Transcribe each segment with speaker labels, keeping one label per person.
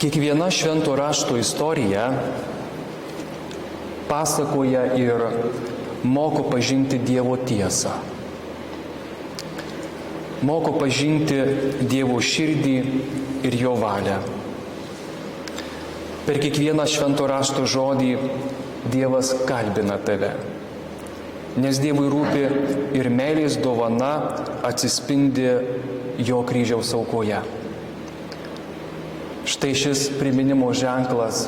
Speaker 1: Kiekviena švento rašto istorija pasakoja ir moko pažinti Dievo tiesą. Moko pažinti Dievo širdį ir jo valią. Per kiekvieną švento rašto žodį Dievas kalbina tave, nes Dievui rūpi ir meilės dovana atsispindi jo kryžiaus aukoje. Štai šis priminimo ženklas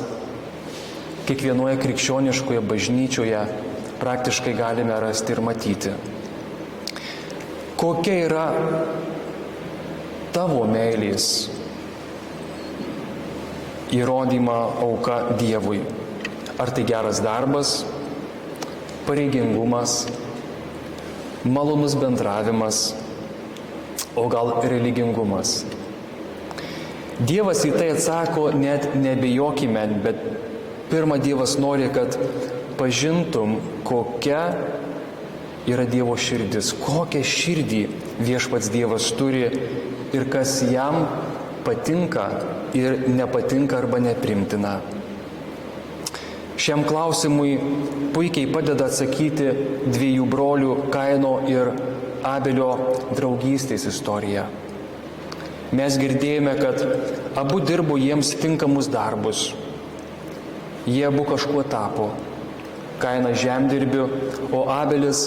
Speaker 1: kiekvienoje krikščioniškoje bažnyčioje praktiškai galime rasti ir matyti. Kokia yra tavo meilės įrodymą auka Dievui? Ar tai geras darbas, pareigingumas, malonus bendravimas, o gal religingumas? Dievas į tai atsako, net nebejokime, bet pirmą Dievas nori, kad pažintum, kokia yra Dievo širdis, kokią širdį viešpats Dievas turi ir kas jam patinka ir nepatinka arba neprimtina. Šiam klausimui puikiai padeda atsakyti dviejų brolių Kaino ir Abelio draugystės istorija. Mes girdėjome, kad abu dirbo jiems tinkamus darbus. Jie abu kažkuo tapo. Kainas žemdirbiu, o Abelis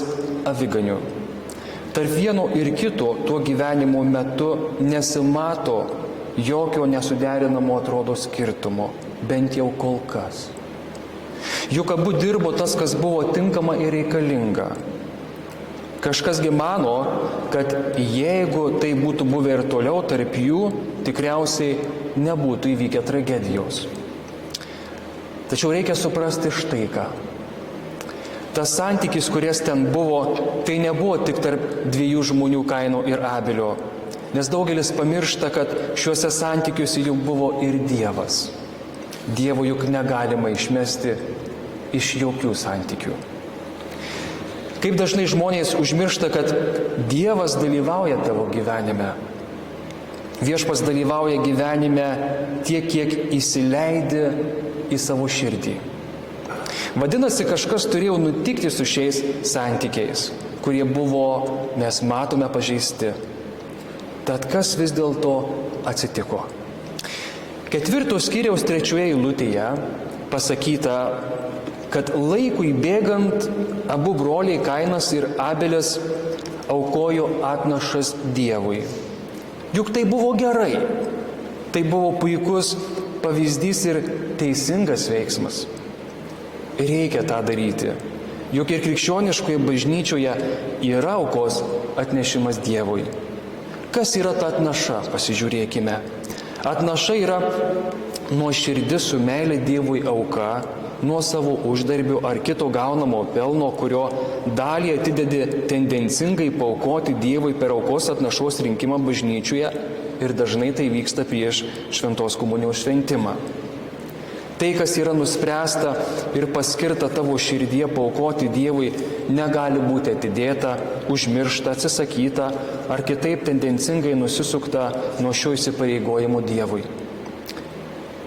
Speaker 1: aviganiu. Tarp vieno ir kito tuo gyvenimo metu nesimato jokio nesuderinamo atrodo skirtumo, bent jau kol kas. Juk abu dirbo tas, kas buvo tinkama ir reikalinga. Kažkasgi mano, kad jeigu tai būtų buvę ir toliau tarp jų, tikriausiai nebūtų įvykę tragedijos. Tačiau reikia suprasti štai ką. Tas santykis, kuris ten buvo, tai nebuvo tik tarp dviejų žmonių Kaino ir Abelio, nes daugelis pamiršta, kad šiuose santykiuose juk buvo ir Dievas. Dievo juk negalima išmesti iš jokių santykių. Kaip dažnai žmonės užmiršta, kad Dievas dalyvauja tavo gyvenime. Viešpats dalyvauja gyvenime tiek, kiek įsileidi į savo širdį. Vadinasi, kažkas turėjo nutikti su šiais santykiais, kurie buvo, mes matome, pažeisti. Tad kas vis dėlto atsitiko? 4 skyriaus 3 eilutėje pasakyta, kad laikui bėgant abu broliai Kainas ir Abelis aukojo atnašas Dievui. Juk tai buvo gerai, tai buvo puikus pavyzdys ir teisingas veiksmas. Reikia tą daryti, juk ir krikščioniškoje bažnyčioje yra aukos atnešimas Dievui. Kas yra ta atnaša? Pasižiūrėkime. Atnaša yra nuoširdis su meilė Dievui auka, nuo savo uždarbių ar kito gaunamo pelno, kurio dalį atidedi tendencingai paaukoti Dievui per aukos atnašos rinkimą bažnyčioje ir dažnai tai vyksta prieš šventos komunijos šventimą. Tai, kas yra nuspręsta ir paskirta tavo širdyje paaukoti Dievui, negali būti atidėta, užmiršta, atsisakyta ar kitaip tendencingai nusisukta nuo šio įsipareigojimo Dievui.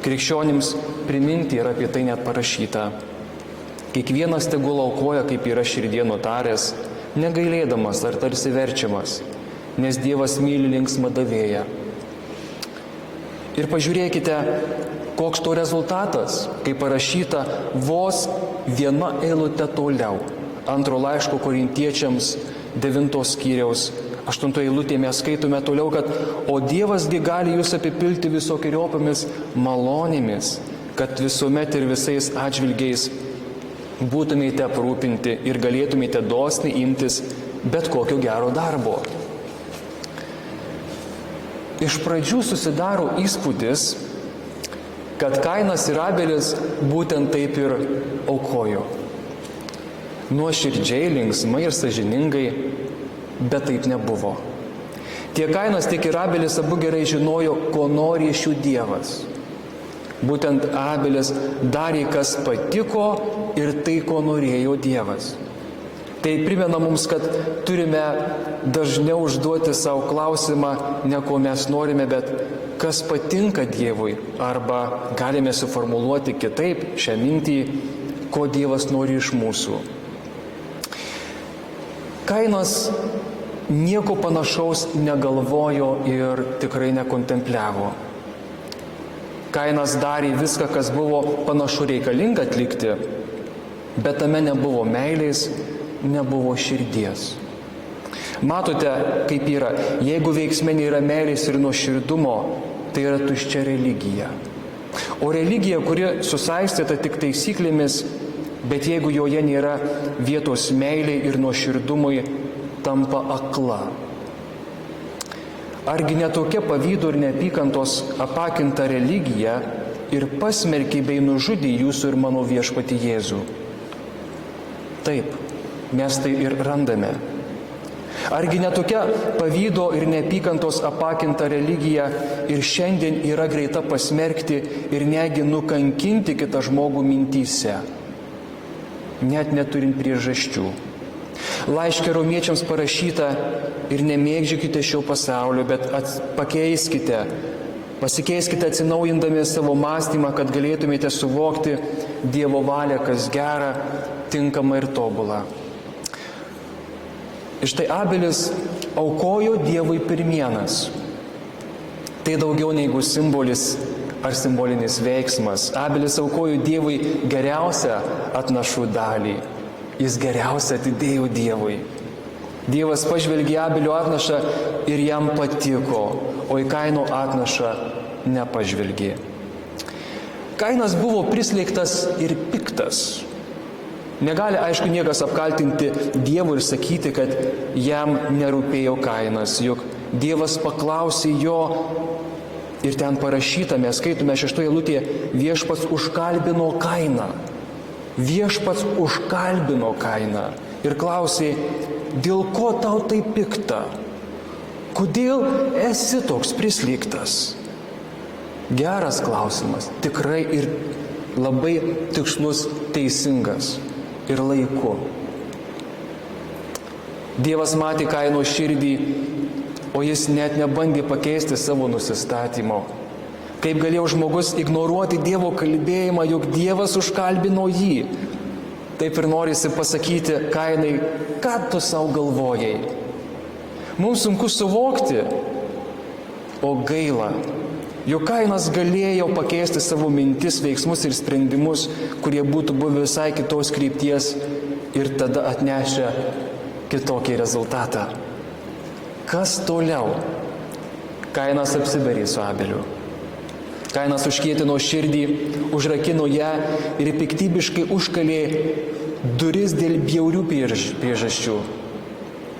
Speaker 1: Krikščionims priminti yra apie tai net parašyta. Kiekvienas tegul aukoja, kaip yra širdie nutaręs, negailėdamas ar tarsi verčiamas, nes Dievas myli linksmą davėją. Ir pažiūrėkite, koks to rezultatas, kaip parašyta vos viena eilute toliau. 2 laiško Korintiečiams 9 skyriaus 8 eilutėje mes skaitome toliau, kad o Dievasgi gali jūs apipilti visokiojopomis malonėmis, kad visuomet ir visais atžvilgiais būtumėte aprūpinti ir galėtumėte dosniai imtis bet kokio gero darbo. Iš pradžių susidaro įspūdis, kad Kainas ir Abelis būtent taip ir aukojo. Nuoširdžiai, linksmai ir sąžiningai, bet taip nebuvo. Tiek Kainas, tiek ir Abelis abu gerai žinojo, ko nori iš jų Dievas. Būtent Abelis darė, kas patiko ir tai, ko norėjo Dievas. Tai primena mums, kad turime dažniau užduoti savo klausimą, ne ko mes norime, bet kas patinka Dievui. Arba galime suformuluoti kitaip šią mintį, ko Dievas nori iš mūsų. Kainas nieko panašaus negalvojo ir tikrai nekontempliavo. Kainas darė viską, kas buvo panašu reikalinga atlikti, bet tame nebuvo meilės, nebuvo širdies. Matote, kaip yra, jeigu veiksme nėra meilės ir nuoširdumo, tai yra tuščia religija. O religija, kuri susaistyta tik taisyklėmis, bet jeigu joje nėra vietos meiliai ir nuoširdumui, tampa akla. Argi netokia pavydo ir neapykantos apakinta religija ir pasmerkė bei nužudė jūsų ir mano viešpatį Jėzų? Taip, mes tai ir randame. Argi netokia pavydo ir neapykantos apakinta religija ir šiandien yra greita pasmerkti ir negi nukankinti kitą žmogų mintyse, net neturint priežasčių. Laiške romiečiams parašyta: ir nemėgdžiokite šio pasaulio, bet pasikeiskite atsinaujindami savo mąstymą, kad galėtumėte suvokti Dievo valią, kas gera, tinkama ir tobula. Ir štai Abelis aukojo Dievui pirmienas. Tai daugiau negu simbolis ar simbolinis veiksmas. Abelis aukojo Dievui geriausią atnašų dalį. Jis geriausią atidėjo Dievui. Dievas pažvelgė Abelio atnašą ir jam patiko, o į Kaino atnašą nepažvelgė. Kainas buvo prislėgtas ir piktas. Negali, aišku, niekas apkaltinti Dievų ir sakyti, kad jam nerūpėjo Kainas, juk Dievas paklausė jo ir ten parašyta, mes skaitome 6 eilutėje, viešpats užkalbino Kainą. Viešpats užkalbino Kainą ir klausė, dėl ko tau tai pikta? Kodėl esi toks prislėgtas? Geras klausimas, tikrai ir labai tikslus, teisingas ir laiku. Dievas matė Kaino širdį, o jis net nebandė pakeisti savo nusistatymo. Kaip galėjo žmogus ignoruoti Dievo kalbėjimą, jog Dievas užkalbino jį? Taip ir norisi pasakyti Kainai, ką tu savo galvojai? Mums sunku suvokti, o gaila, jog Kainas galėjo pakeisti savo mintis, veiksmus ir sprendimus, kurie būtų buvę visai kitos krypties ir tada atnešę kitokį rezultatą. Kas toliau? Kainas apsibarė su Abeliu. Kainas užkietino širdį, užrakino ją ir piktybiškai užkalė duris dėl bjaurių priežasčių.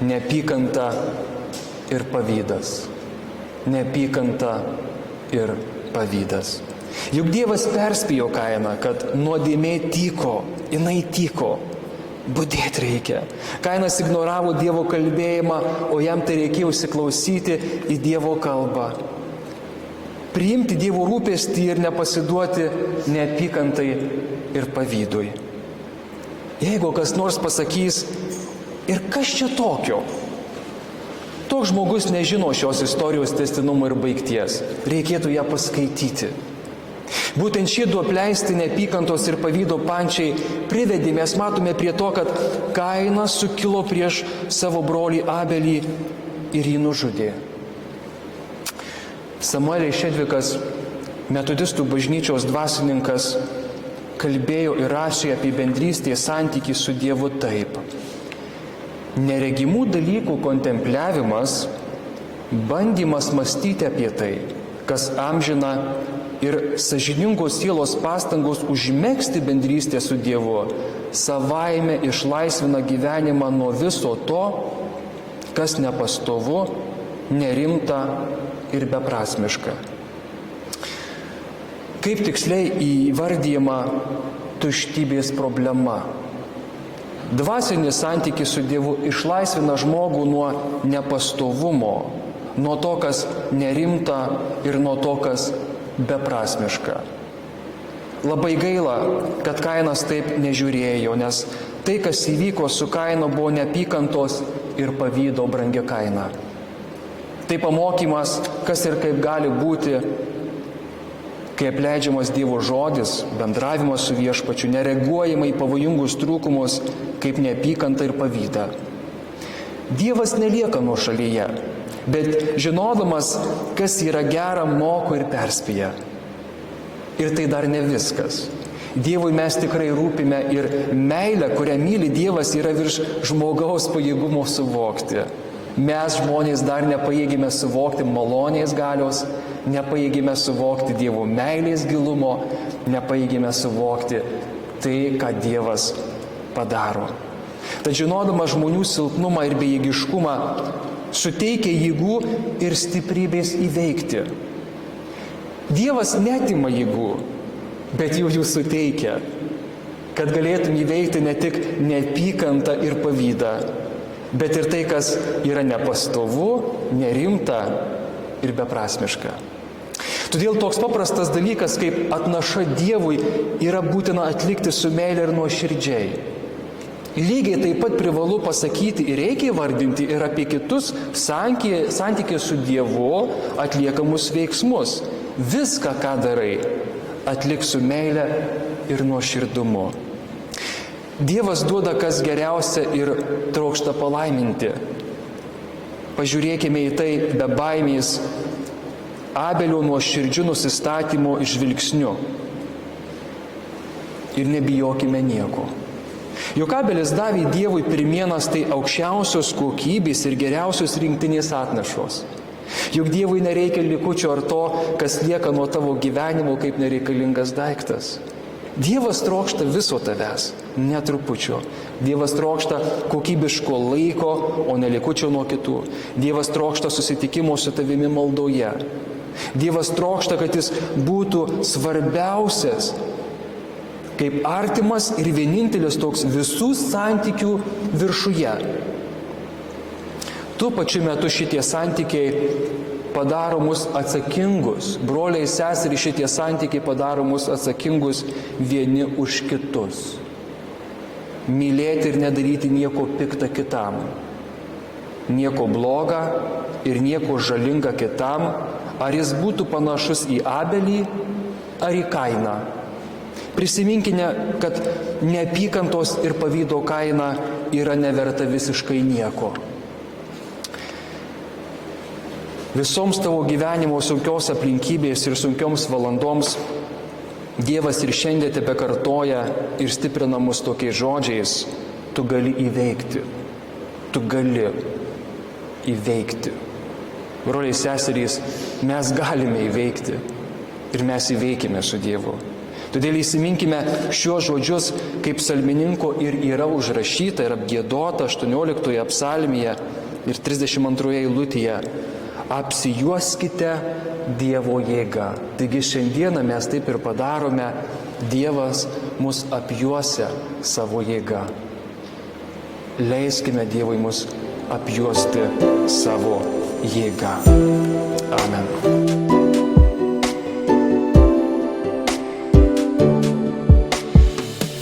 Speaker 1: Neapykanta ir pavydas. Neapykanta ir pavydas. Juk Dievas perspėjo Kainą, kad nuodėmė tyko, jinai tyko. Budėti reikia. Kainas ignoravo Dievo kalbėjimą, o jam tai reikėjo įsiklausyti į Dievo kalbą. Priimti Dievo rūpestį ir nepasiduoti neapykantai ir pavydui. Jeigu kas nors pasakys, ir kas čia tokio? Toks žmogus nežino šios istorijos tęstinumo ir baigties. Reikėtų ją paskaityti. Būtent šie du apleisti neapykantos ir pavydo pančiai privedė, mes matome prie to, kad Kainas sukilo prieš savo brolį Abelį ir jį nužudė. Samuelis Šedvikas, metodistų bažnyčios dvasininkas, kalbėjo ir rašė apie bendrystės santykį su Dievu taip. Neregimų dalykų kontempliavimas, bandymas mąstyti apie tai, kas amžina ir sąžiningos sielos pastangos užmegzti bendrystę su Dievu, savaime išlaisvina gyvenimą nuo viso to, kas nepastovu, nerimta ir beprasmiška. Kaip tiksliai įvardyjama tuštybės problema? Dvasinis santykis su Dievu išlaisvina žmogų nuo nepastovumo, nuo to, kas nerimta ir nuo to, kas beprasmiška. Labai gaila, kad Kainas taip nežiūrėjo, nes Tai, kas įvyko su Kainu, buvo neapykantos ir pavydo brangia kaina. Tai pamokymas, kas ir kaip gali būti, kai apleidžiamas Dievo žodis, bendravimas su Viešpačiu, nereaguojama į pavojingus trūkumus, kaip neapykanta ir pavyda. Dievas nelieka nuošalyje, bet žinodamas, kas yra gera, moko ir perspėja. Ir tai dar ne viskas. Dievui mes tikrai rūpime ir meilė, kurią myli Dievas, yra virš žmogaus pajėgumo suvokti. Mes žmonės dar nepajėgime suvokti malonės galios, nepajėgime suvokti Dievo meilės gilumo, nepajėgime suvokti tai, ką Dievas padaro. Tad žinodama žmonių silpnumą ir bejėgiškumą, suteikia jėgų ir stiprybės įveikti. Dievas neatima jėgų, bet jų suteikia, kad galėtum įveikti ne tik neapykantą ir pavydą, bet ir tai, kas yra nepastovu, nerimta ir beprasmiška. Todėl toks paprastas dalykas, kaip atnaša Dievui, yra būtina atlikti su meile ir nuoširdžiai. Lygiai taip pat privalu pasakyti ir reikia įvardinti ir apie kitus santykį su Dievu atliekamus veiksmus. Viską, ką darai, atlik su meile ir nuoširdumu. Dievas duoda kas geriausia ir trokšta palaiminti. Pažiūrėkime į tai be baimės, Abelio nuoširdžių nusistatymo žvilgsniu. Ir nebijokime nieko. Juk Abelis davė Dievui pirmienas tai aukščiausios kokybės ir geriausios rinktinės atnašos. Juk Dievui nereikia likučio ar to, kas lieka nuo tavo gyvenimo kaip nereikalingas daiktas. Dievas trokšta viso tavęs, ne trupučio. Dievas trokšta kokybiško laiko, o ne likučio nuo kitų. Dievas trokšta susitikimo su tavimi maldoje. Dievas trokšta, kad jis būtų svarbiausias, kaip artimas ir vienintelis toks visų santykių viršuje. Tuo pačiu metu šitie santykiai padaro mus atsakingus. Broliai, seseriai, šitie santykiai padaro mus atsakingus vieni už kitus. Mylėti ir nedaryti nieko pikta kitam. Nieko bloga ir nieko žalinga kitam, ar jis būtų panašus į Abelį ar į Kainą. Prisiminkime, kad neapykantos ir pavydo kaina yra neverta visiškai nieko. Visoms tavo gyvenimo sunkios aplinkybės ir sunkioms valandoms Dievas ir šiandien tebekartoja ir stiprina mus tokiais žodžiais: tu gali įveikti, tu gali įveikti. Broliai, seserys, mes galime įveikti ir mes įveikime su Dievu. Todėl įsiminkime šiuos žodžius, kaip psalmininko ir yra užrašyta ir apgiedota 18 psalmėje ir 32 eilutėje: apsijuoskite Dievo jėga. Taigi šiandieną mes taip ir padarome, Dievas mus apjuosia savo jėga. Leiskime Dievui mus apjuosti savo jėga. Amen.